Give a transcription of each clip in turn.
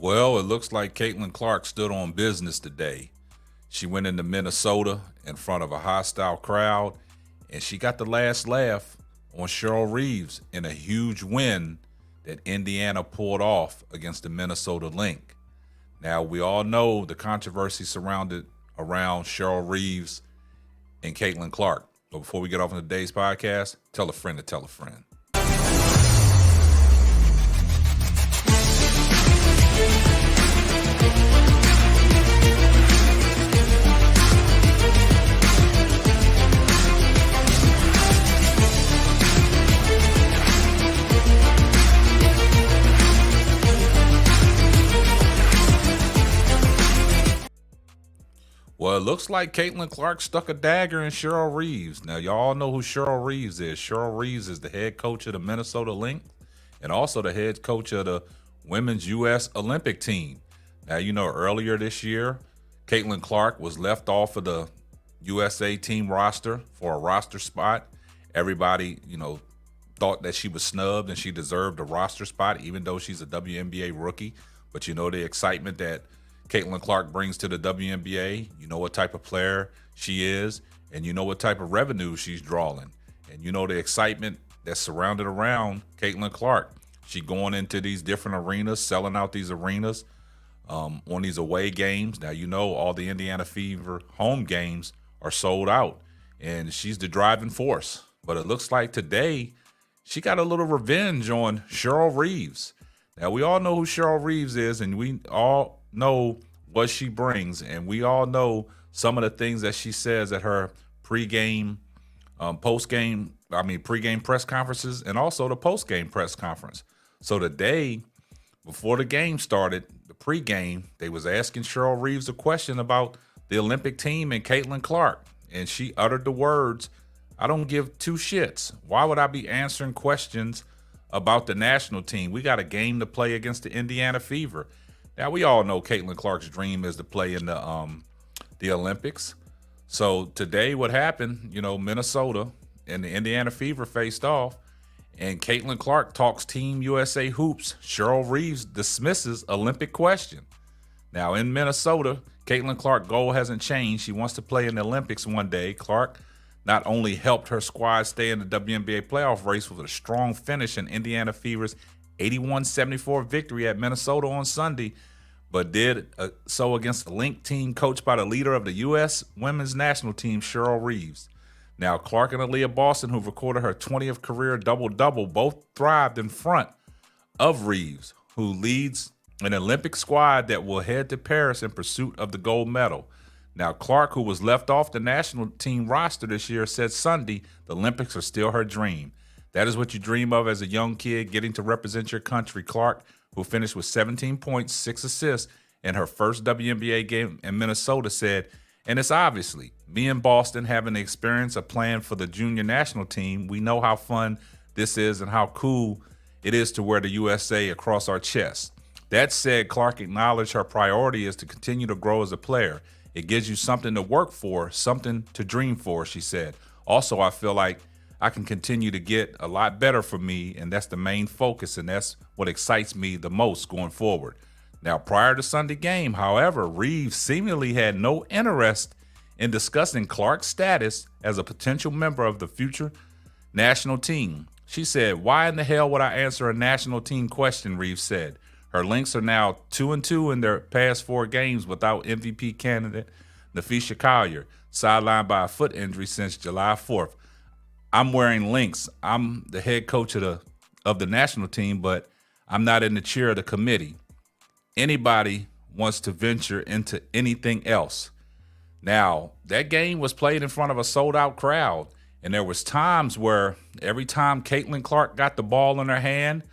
Well, it looks like Caitlin Clark stood on business today. She went into Minnesota in front of a hostile crowd, and she got the last laugh on Cheryl Reeves in a huge win that Indiana pulled off against the Minnesota Lynx. Now, we all know the controversy surrounded around Cheryl Reeves and Caitlin Clark. But before we get off on today's podcast, tell a friend to tell a friend. Well, it looks like Caitlin Clark stuck a dagger in Cheryl Reeves. Now, y'all know who Cheryl Reeves is. Cheryl Reeves is the head coach of the Minnesota Lynx and also the head coach of the women's U.S. Olympic team. Now, you know, earlier this year, Caitlin Clark was left off of the USA team roster for a roster spot. Everybody, thought that she was snubbed and she deserved a roster spot, even though she's a WNBA rookie. But you know the excitement that Caitlin Clark brings to the WNBA. You know what type of player she is, and you know what type of revenue she's drawing. And you know the excitement that's surrounded around Caitlin Clark. She going into these different arenas, selling out these arenas on these away games. Now, you know all the Indiana Fever home games are sold out, and she's the driving force. But it looks like today she got a little revenge on Cheryl Reeves. Now, we all know who Cheryl Reeves is, and we all know what she brings, and we all know some of the things that she says at her pregame press conferences, and also the postgame press conference. So today, before the game started, the pregame, they was asking Cheryl Reeves a question about the Olympic team and Caitlin Clark, and she uttered the words, "I don't give two shits. Why would I be answering questions about the national team? We got a game to play against the Indiana Fever." Now, we all know Caitlin Clark's dream is to play in the Olympics. So today what happened, Minnesota and the Indiana Fever faced off, and Caitlin Clark talks Team USA hoops. Cheryl Reeves dismisses Olympic question. Now, in Minnesota, Caitlin Clark's goal hasn't changed. She wants to play in the Olympics one day. Clark not only helped her squad stay in the WNBA playoff race with a strong finish in Indiana Fever's 81-74 victory at Minnesota on Sunday, but did so against the Lynx team coached by the leader of the U.S. women's national team, Cheryl Reeves. Now, Clark and Aaliyah Boston, who recorded her 20th career double-double, both thrived in front of Reeves, who leads an Olympic squad that will head to Paris in pursuit of the gold medal. Now, Clark, who was left off the national team roster this year, said Sunday the Olympics are still her dream. That is what you dream of as a young kid, getting to represent your country. Clark, who finished with 17 points, 6 assists in her first WNBA game in Minnesota, said, "And it's obviously me and Boston having the experience of playing for the junior national team. We know how fun this is and how cool it is to wear the USA across our chest." That said, Clark acknowledged her priority is to continue to grow as a player. "It gives you something to work for, something to dream for," she said. "Also, I feel like I can continue to get a lot better for me, and that's the main focus, and that's what excites me the most going forward." Now, prior to Sunday game, however, Reeves seemingly had no interest in discussing Clark's status as a potential member of the future national team. She said, "Why in the hell would I answer a national team question?" Reeves said. Her Lynx are now 2-2 in their past 4 games without MVP candidate Nafisha Collier, sidelined by a foot injury since July 4th. "I'm wearing Lynx. I'm the head coach of the national team, but I'm not in the chair of the committee. Anybody wants to venture into anything else." Now, that game was played in front of a sold-out crowd, and there was times where every time Caitlin Clark got the ball in her hand,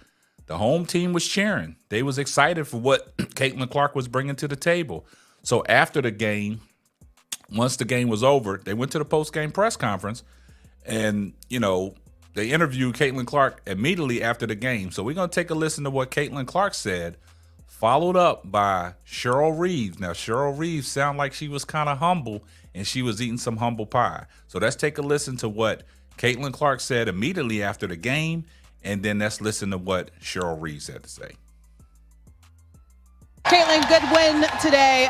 the home team was cheering. They was excited for what Caitlin Clark was bringing to the table. So after the game, once the game was over, they went to the post-game press conference, and, they interviewed Caitlin Clark immediately after the game. So we're going to take a listen to what Caitlin Clark said, followed up by Cheryl Reeves. Now, Cheryl Reeves sounded like she was kind of humble, and she was eating some humble pie. So let's take a listen to what Caitlin Clark said immediately after the game, and then let's listen to what Cheryl Reeves had to say. Caitlin, good win today.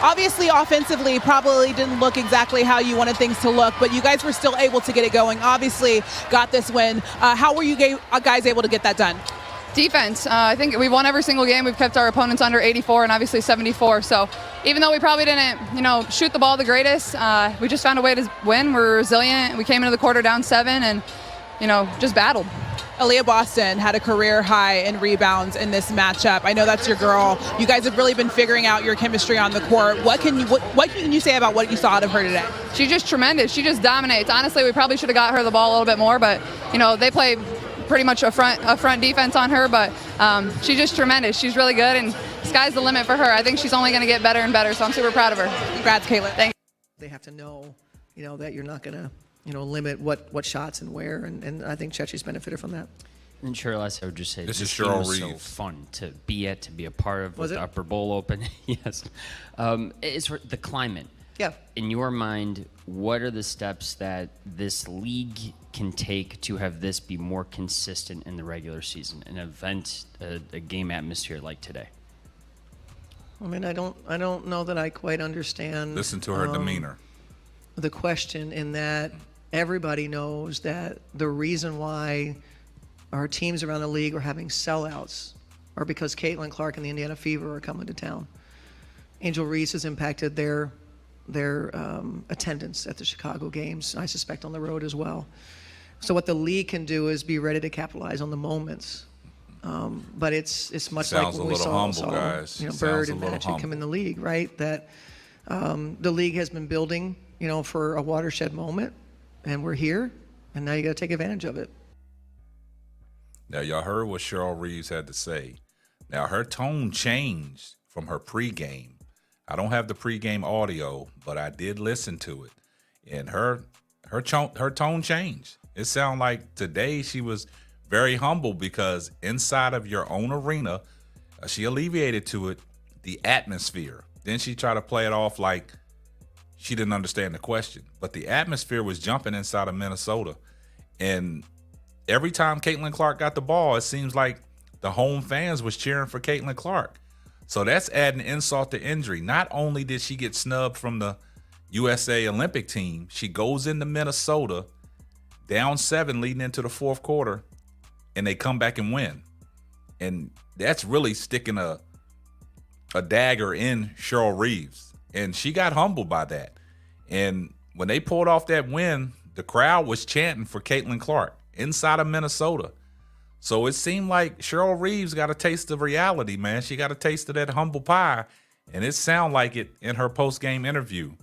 Obviously, offensively, probably didn't look exactly how you wanted things to look, but you guys were still able to get it going. Obviously, got this win. How were you guys able to get that done? Defense. I think we won every single game. We've kept our opponents under 84 and obviously 74. So even though we probably didn't, shoot the ball the greatest, we just found a way to win. We're resilient. We came into the quarter down 7 and, just battled. Aaliyah Boston had a career high in rebounds in this matchup. I know that's your girl. You guys have really been figuring out your chemistry on the court. What can you say about what you saw out of her today? She's just tremendous. She just dominates. Honestly, we probably should have got her the ball a little bit more, but they play pretty much a front defense on her, but she's just tremendous. She's really good, and sky's the limit for her. I think she's only going to get better and better, so I'm super proud of her. Congrats, Caitlin. Thanks. They have to know, that you're not going to, limit what shots and where, and I think Chechi's benefited from that. And Cheryl, I would just say this is Cheryl Cheryl was Reeve. so fun to be at, to be a part of with the Upper Bowl Open. Yes, it's the climate. Yeah. In your mind, what are the steps that this league can take to have this be more consistent in the regular season, an event, a game atmosphere like today? I mean, I don't know that I quite understand. Listen to her demeanor. The question in that everybody knows that the reason why our teams around the league are having sellouts are because Caitlin Clark and the Indiana Fever are coming to town. Angel Reeves has impacted their attendance at the Chicago games, I suspect on the road as well. So what the league can do is be ready to capitalize on the moments. But it's much like when we saw Bird and Magic come in the league, right? That the league has been building, for a watershed moment, and we're here, and now you got to take advantage of it. Now, y'all heard what Cheryl Reeves had to say. Now, her tone changed from her pregame. I don't have the pregame audio, but I did listen to it, and her tone changed. It sounded like today she was very humble because inside of your own arena, she alleviated to it the atmosphere. Then she tried to play it off like she didn't understand the question, but the atmosphere was jumping inside of Minnesota, and every time Caitlin Clark got the ball, it seems like the home fans was cheering for Caitlin Clark. So that's adding insult to injury. Not only did she get snubbed from the USA Olympic team, she goes into Minnesota down 7 leading into the fourth quarter, and they come back and win. And that's really sticking a dagger in Cheryl Reeves. And she got humbled by that. And when they pulled off that win, the crowd was chanting for Caitlin Clark inside of Minnesota. So it seemed like Cheryl Reeves got a taste of reality, man. She got a taste of that humble pie, and it sounded like it in her post-game interview.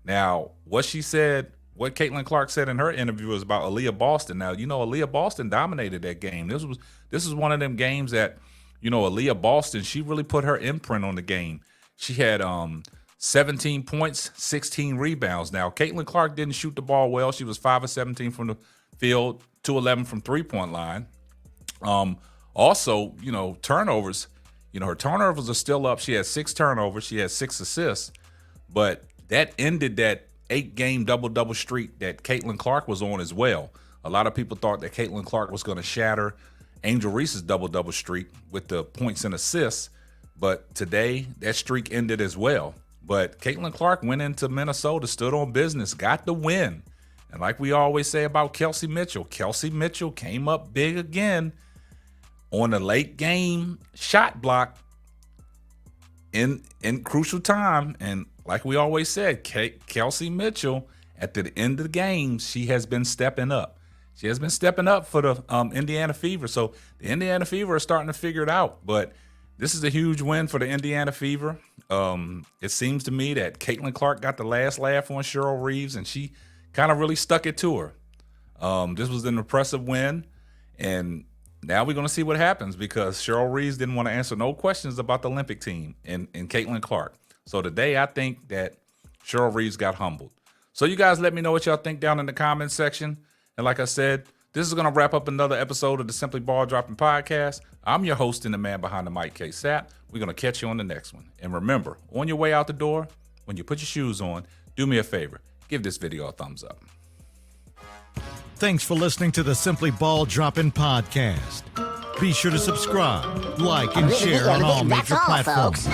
Now, what Caitlin Clark said in her interview was about Aaliyah Boston. Now, Aaliyah Boston dominated that game. This was one of them games that, Aaliyah Boston, she really put her imprint on the game. She had 17 points, 16 rebounds. Now, Caitlin Clark didn't shoot the ball well. She was 5 of 17 from the field, 2-11 from three-point line. Also, turnovers. Her turnovers are still up. She had 6 turnovers. She had 6 assists. But that ended that 8-game double-double streak that Caitlin Clark was on as well. A lot of people thought that Caitlin Clark was going to shatter Angel Reese's double-double streak with the points and assists. But today, that streak ended as well. But Caitlin Clark went into Minnesota, stood on business, got the win. And like we always say about Kelsey Mitchell came up big again on the late game shot block in crucial time. And like we always said, Kelsey Mitchell, at the end of the game, she has been stepping up. She has been stepping up for the Indiana Fever. So the Indiana Fever are starting to figure it out. But this is a huge win for the Indiana Fever. It seems to me that Caitlin Clark got the last laugh on Cheryl Reeves, and she kind of really stuck it to her. This was an impressive win, and now we're going to see what happens because Cheryl Reeves didn't want to answer no questions about the Olympic team and Caitlin Clark. So today I think that Cheryl Reeves got humbled. So you guys let me know what y'all think down in the comments section. And like I said, this is going to wrap up another episode of the Simply Ball Dropping Podcast. I'm your host and the man behind the mic, K. Sapp. We're going to catch you on the next one. And remember, on your way out the door, when you put your shoes on, do me a favor. Give this video a thumbs up. Thanks for listening to the Simply Ball Dropping Podcast. Be sure to subscribe, like, and share on all major platforms.